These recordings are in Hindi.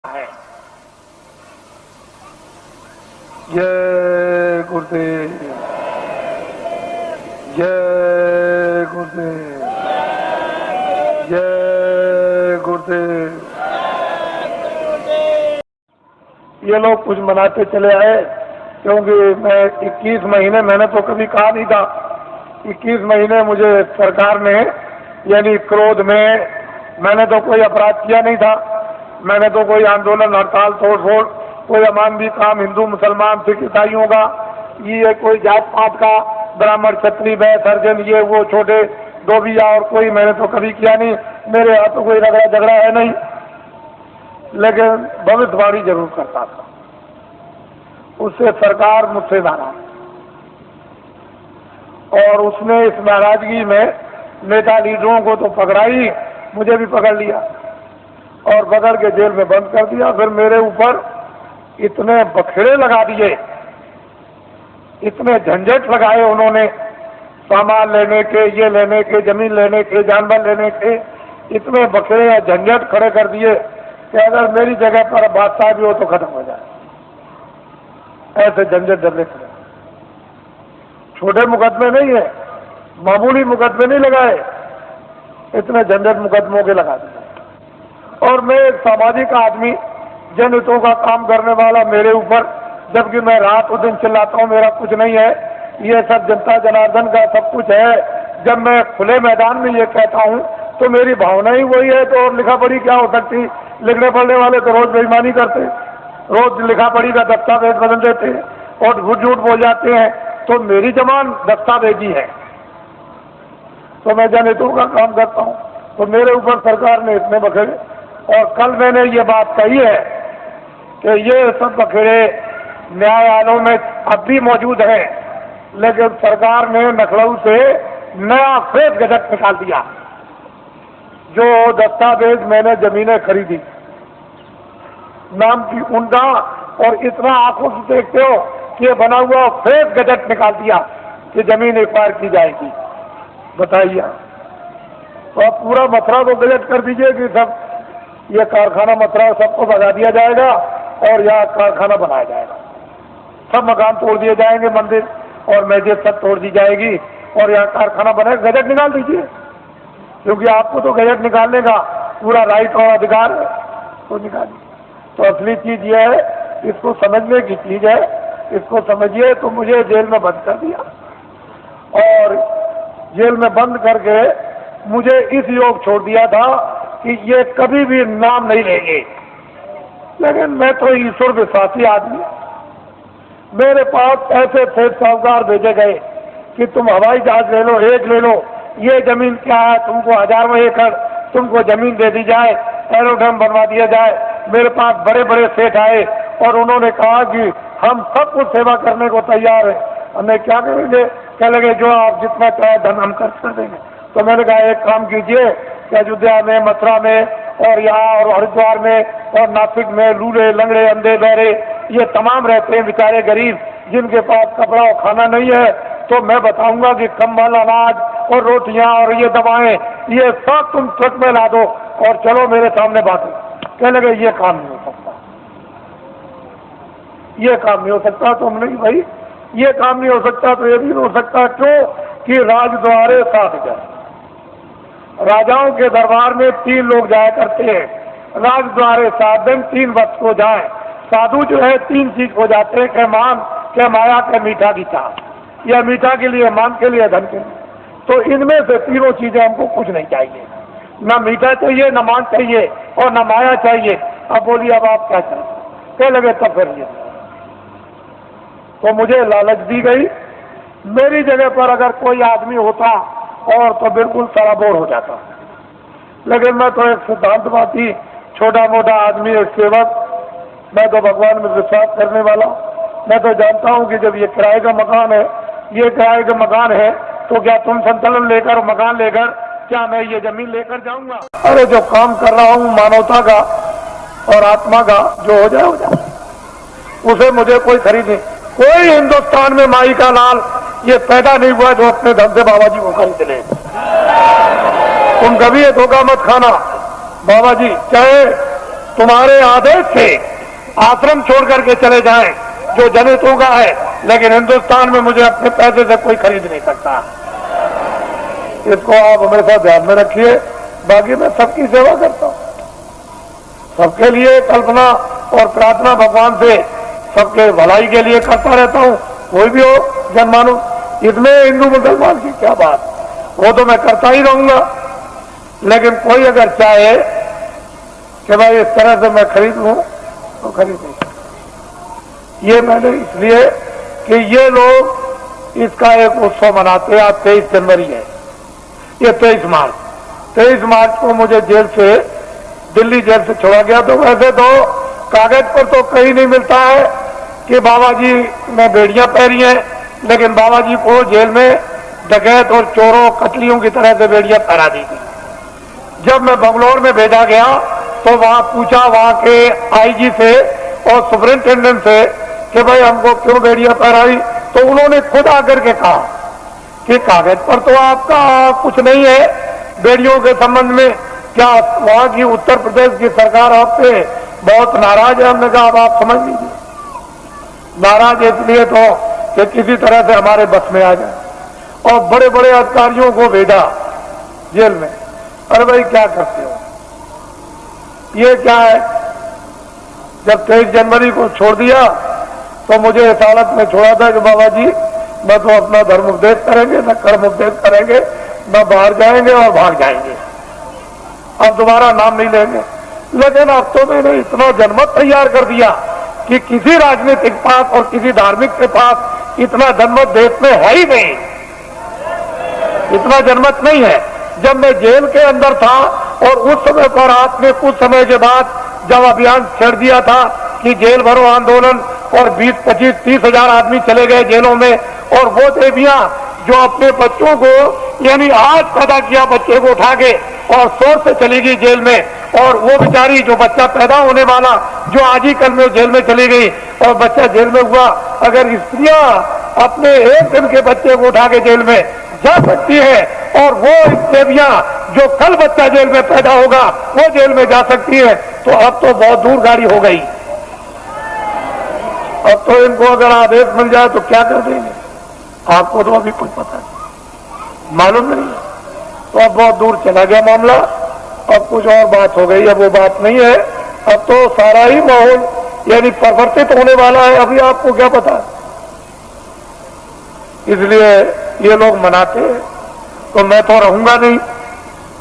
है। जय गुरुदेव, जय गुरुदेव, जय गुरुदेव। ये लोग कुछ मनाते चले आए, क्योंकि मैं 21 महीने, मैंने तो कभी कहा नहीं था, 21 महीने मुझे सरकार ने, यानी क्रोध में, मैंने तो कोई अपराध किया नहीं था, मैंने तो कोई आंदोलन, हड़ताल, तोड़ फोड़, कोई अमानवीय काम हिंदू मुसलमान सिख ईसाइयों का, ये कोई जात पात का, ब्राह्मण क्षत्रिय वैश्य हरिजन, ये वो छोटे धोबिया और कोई, मैंने तो कभी किया नहीं। मेरे यहाँ तो कोई रगड़ा झगड़ा है नहीं, लेकिन भविष्यवाणी जरूर करता था। उससे सरकार मुझसे नाराज, और उसने इस नाराजगी में नेता लीडरों को तो पकड़ा ही, मुझे भी पकड़ लिया और पकड़ के जेल में बंद कर दिया। फिर मेरे ऊपर इतने बखेड़े लगा दिए, इतने झंझट लगाए उन्होंने, सामान लेने के, ये लेने के, जमीन लेने के, जानवर लेने के, इतने बखेड़े या झंझट खड़े कर दिए कि अगर मेरी जगह पर बादशाह भी हो तो खत्म हो जाए। ऐसे झंझट डरने खड़े, छोटे मुकदमे नहीं है, मामूली मुकदमे नहीं लगाए, इतने झंझट मुकदमों के लगा दिए। और मैं एक सामाजिक आदमी, जनहितों का काम करने वाला, मेरे ऊपर, जबकि मैं रात और दिन चिल्लाता हूँ मेरा कुछ नहीं है, ये सब जनता जनार्दन का सब कुछ है। जब मैं खुले मैदान में ये कहता हूँ तो मेरी भावना ही वही है, तो और लिखा पढ़ी क्या हो सकती। लिखने पढ़ने वाले तो रोज बेईमानी करते, रोज लिखा पढ़ी का दस्तावेज बदल देते और झूठ बोल जाते हैं, तो मेरी जबान दस्तावेजी है, तो मैं जनहितों का काम करता हूँ। तो मेरे ऊपर सरकार ने इतने बखेड़े, और कल मैंने ये बात कही है कि ये सब बखेड़े न्यायालयों में अब भी मौजूद हैं, लेकिन सरकार ने लखनऊ से नया फेक गजट निकाल दिया। जो दस्तावेज मैंने जमीनें खरीदी नाम की उनका, और इतना आंखों से देखते हो कि ये बना हुआ फेक गजट निकाल दिया कि जमीन एक्वायर की जाएगी। बताइए, तो आप पूरा मथुरा को गजट कर दीजिए कि सब ये कारखाना मथुरा सबको भगा दिया जाएगा और यहाँ कारखाना बनाया जाएगा, सब मकान तोड़ दिए जाएंगे, मंदिर और मस्जिद सब तोड़ दी जाएगी और यहाँ कारखाना बनाएगा। गजट निकाल दीजिए, क्योंकि आपको तो गजट निकालने का पूरा राइट और अधिकार है, तो निकालिए। तो असली चीज ये है, इसको समझने की चीज है, इसको समझिए। तो मुझे जेल में बंद कर दिया, और जेल में बंद करके मुझे इस योग छोड़ दिया था कि ये कभी भी नाम नहीं लेंगे। लेकिन मैं तो ईश्वर विश्वासी आदमी, मेरे पास ऐसे थे साहूकार भेजे गए कि तुम हवाई जहाज ले लो, एक ले लो, ये जमीन क्या है, तुमको हजारों एकड़ तुमको जमीन दे दी जाए, एरोड्रम बनवा दिया जाए। मेरे पास बड़े बड़े सेठ आए और उन्होंने कहा कि हम सब कुछ सेवा करने को तैयार है, हमें क्या करेंगे, कह लगे जो आप जितना चाहे धन हम खर्च कर देंगे। तो मैंने कहा एक काम कीजिए कि अयोध्या में, मथुरा में और यहाँ और हरिद्वार में और नासिक में लूले लंगड़े अंधे बहरे ये तमाम रहते हैं बेचारे गरीब, जिनके पास कपड़ा और खाना नहीं है, तो मैं बताऊंगा कि कंबल, अनाज और रोटियां और ये दवाएं, ये सब तुम ट्रक में ला दो और चलो मेरे सामने बांटो। कह लगे ये काम नहीं हो सकता, ये काम नहीं हो सकता। तो हमने कि भाई ये काम नहीं हो सकता तो ये भी नहीं हो सकता। क्यों कि राजद्वारे 7 हजार, राजाओं के दरबार में 3 लोग जाया करते हैं, राजद्वारे 7 दिन 3 वर्ष को जाए। साधु जो है 3 चीज हो जाते हैं, के मान, के माया, के मीठा की चाह, या मीठा के लिए, मान के लिए, धन के लिए। तो इनमें से तीनों चीजें हमको कुछ नहीं चाहिए, ना मीठा चाहिए, ना मान चाहिए और ना माया चाहिए। अब बोलिए अब आप क्या चाहिए? कह लगे तब फिर ये, तो मुझे लालच दी गई। मेरी जगह पर अगर कोई आदमी होता और तो बिल्कुल सराबोर हो जाता, लेकिन मैं तो एक सिद्धांतवादी, छोटा मोटा आदमी, एक सेवक, मैं तो भगवान में विश्वास करने वाला। मैं तो जानता हूं कि जब ये किराए का मकान है, ये किराए का मकान है, तो क्या तुम संतुलन लेकर, मकान लेकर, क्या मैं ये जमीन लेकर जाऊंगा? अरे जो काम कर रहा हूं मानवता का और आत्मा का, जो हो जाए, उसे मुझे कोई खरीद नहीं। कोई हिंदुस्तान में माई का लाल ये पैदा नहीं हुआ जो अपने धन से बाबा जी को खरीद ले। तुम कभी ये धोखा मत खाना, बाबा जी चाहे तुम्हारे आदेश से आश्रम छोड़ करके चले जाएं जो जनहितों का है, लेकिन हिंदुस्तान में मुझे अपने पैसे से कोई खरीद नहीं सकता। इसको आप हमेशा ध्यान में रखिए। बाकी मैं सबकी सेवा करता हूं, सबके लिए कल्पना और प्रार्थना भगवान से सबके भलाई के लिए करता रहता हूं। कोई भी हो जनमानुष, इसमें हिंदू मुसलमान की क्या बात, वो तो मैं करता ही रहूंगा। लेकिन कोई अगर चाहे कि भाई इस तरह से मैं खरीद लूं तो खरीद नहीं सकता। ये मैंने इसलिए कि ये लोग इसका एक उत्सव मनाते हैं। आज 23 जनवरी है, ये 23 मार्च को मुझे जेल से, दिल्ली जेल से छोड़ा गया। तो वैसे तो कागज पर तो कहीं नहीं मिलता है कि बाबा जी ने बेड़ियां पहनी हैं, लेकिन बाबा जी को जेल में डकैत और चोरों कतलियों की तरह से बेड़ियां पहरा दी थी। जब मैं बंगलौर में भेजा गया तो वहां पूछा वहां के आईजी से और सुपरिंटेंडेंट से कि भाई हमको क्यों बेड़ियां पहराई, तो उन्होंने खुद आकर के कहा कि कागज पर तो आपका कुछ नहीं है बेड़ियों के संबंध में, क्या वहां की उत्तर प्रदेश की सरकार आपसे बहुत नाराज है? हमने कहा अब आप समझ लीजिए, नाराज इसलिए तो कि किसी तरह से हमारे बस में आ जाए, और बड़े बड़े अधिकारियों को भेजा जेल में। अरे भाई क्या करते हो, ये क्या है? जब 23 जनवरी को छोड़ दिया तो मुझे इस हालत में छोड़ा था कि बाबा जी न तो अपना धर्म उपदेश करेंगे, न कर्म उपदेश करेंगे, न बाहर जाएंगे और भाग जाएंगे, अब दोबारा नाम नहीं लेंगे। लेकिन अब तो मैंने इतना जनमत तैयार कर दिया कि किसी राजनीतिक पास और किसी धार्मिक के पास इतना जनमत देश में है ही नहीं, इतना जनमत नहीं है। जब मैं जेल के अंदर था और उस समय पर आपने कुछ समय के बाद जब अभियान छेड़ दिया था कि जेल भरो आंदोलन, और 20, 25, 30 हजार आदमी चले गए जेलों में, और वो देवियां जो अपने बच्चों को, यानी आज पैदा किया बच्चे को उठा के और शोर से चली गई जेल में, और वो बेचारी जो बच्चा पैदा होने वाला जो आज ही कल में जेल में चली गई और बच्चा जेल में हुआ, अगर स्त्रियां अपने एक दिन के बच्चे को उठा के जेल में जा सकती है, और वो देवियां जो कल बच्चा जेल में पैदा होगा वो जेल में जा सकती है, तो अब तो बहुत दूर गाड़ी हो गई। अब तो इनको अगर आदेश मिल जाए तो क्या कर देंगे, आपको तो अभी कुछ पता नहीं, मालूम नहीं है। तो अब बहुत दूर चला गया मामला, अब कुछ और बात हो गई, अब वो बात नहीं है। अब तो सारा ही माहौल यानी परिवर्तित होने वाला है, अभी आपको क्या पता है। इसलिए ये लोग मनाते हैं तो मैं तो रहूंगा नहीं,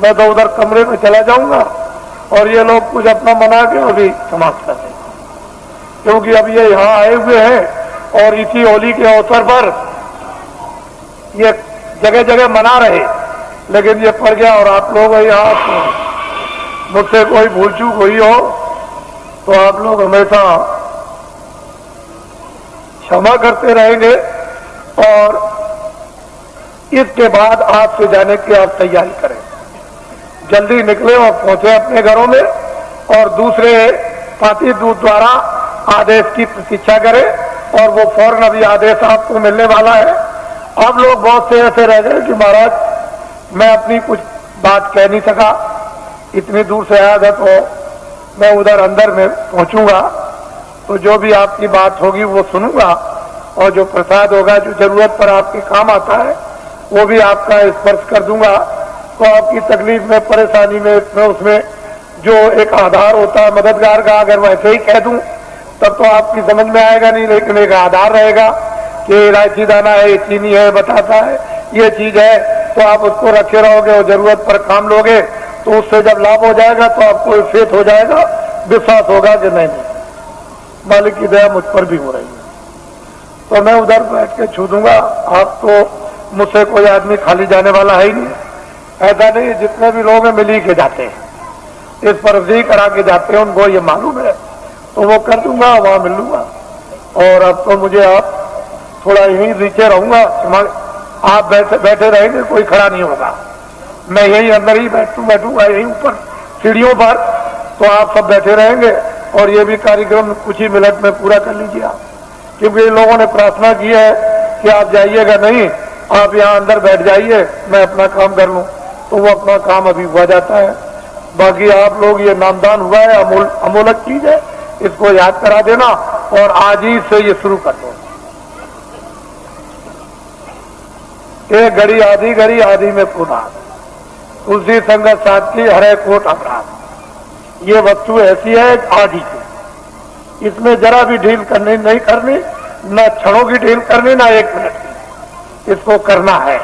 मैं तो उधर कमरे में चला जाऊंगा, और ये लोग कुछ अपना मना के अभी समाप्त कर देंगे, क्योंकि अब ये यहाँ आए हुए हैं और इसी होली के अवसर पर ये जगह जगह मना रहे, लेकिन ये पड़ गया। और आप लोग यहाँ मुझसे कोई भूल चूक हुई हो तो आप लोग हमेशा क्षमा करते रहेंगे, और इसके बाद आपसे जाने की आप तैयारी करें, जल्दी निकले और पहुंचे अपने घरों में, और दूसरे पार्टी दूत द्वारा आदेश की प्रतीक्षा करें, और वो फौरन अभी आदेश आपको मिलने वाला है। अब लोग बहुत से ऐसे रह गए कि महाराज मैं अपनी कुछ बात कह नहीं सका, इतनी दूर से आया था, तो मैं उधर अंदर में पहुंचूंगा तो जो भी आपकी बात होगी वो सुनूंगा, और जो प्रसाद होगा जो जरूरत पर आपके काम आता है वो भी आपका स्पर्श कर दूंगा। तो आपकी तकलीफ में, परेशानी में, उसमें जो एक आधार होता है मददगार का, अगर वैसे ही कह दूं तब तो आपकी समझ में आएगा नहीं, लेकिन एक आधार रहेगा कि इलायची दाना है, ये चीनी है, बताता है, ये चीज है, तो आप उसको रखे रहोगे और जरूरत पर काम लोगे, तो उससे जब लाभ हो जाएगा तो आपको फेथ हो जाएगा, विश्वास होगा कि नहीं मालिक की दया मुझ पर भी हो रही है, तो मैं उधर बैठ के छू दूंगा। आप तो मुझसे कोई आदमी खाली जाने वाला है ही नहीं, ऐसा नहीं, जितने भी लोग हैं मिली के जाते हैं, इस पर अर्जी करा के जाते हैं, उनको ये मालूम है, तो वो कर दूंगा, वहां मिल लूंगा। और अब तो मुझे आप थोड़ा यहीं नीचे रहूंगा, आप बैठे रहेंगे, कोई खड़ा नहीं होगा, मैं यही अंदर ही बैठूंगा यहीं ऊपर सीढ़ियों पर, तो आप सब बैठे रहेंगे, और ये भी कार्यक्रम कुछ ही मिनट में पूरा कर लीजिए आप, क्योंकि लोगों ने प्रार्थना की है कि आप जाइएगा नहीं, आप यहाँ अंदर बैठ जाइए, मैं अपना काम कर लूं, तो वो अपना काम अभी हुआ जाता है। बाकी आप लोग ये नामदान हुआ है, अमूलक चीज है, इसको याद करा देना और आज ही से ये शुरू कर दो। एक घड़ी आदि में पुनः तुलसी संगत साथ की हरे कोट अपराध। ये वस्तु ऐसी है आदि की, इसमें जरा भी ढील करनी नहीं करनी, न क्षणों की ढील करनी, ना 1 मिनट की, इसको करना है।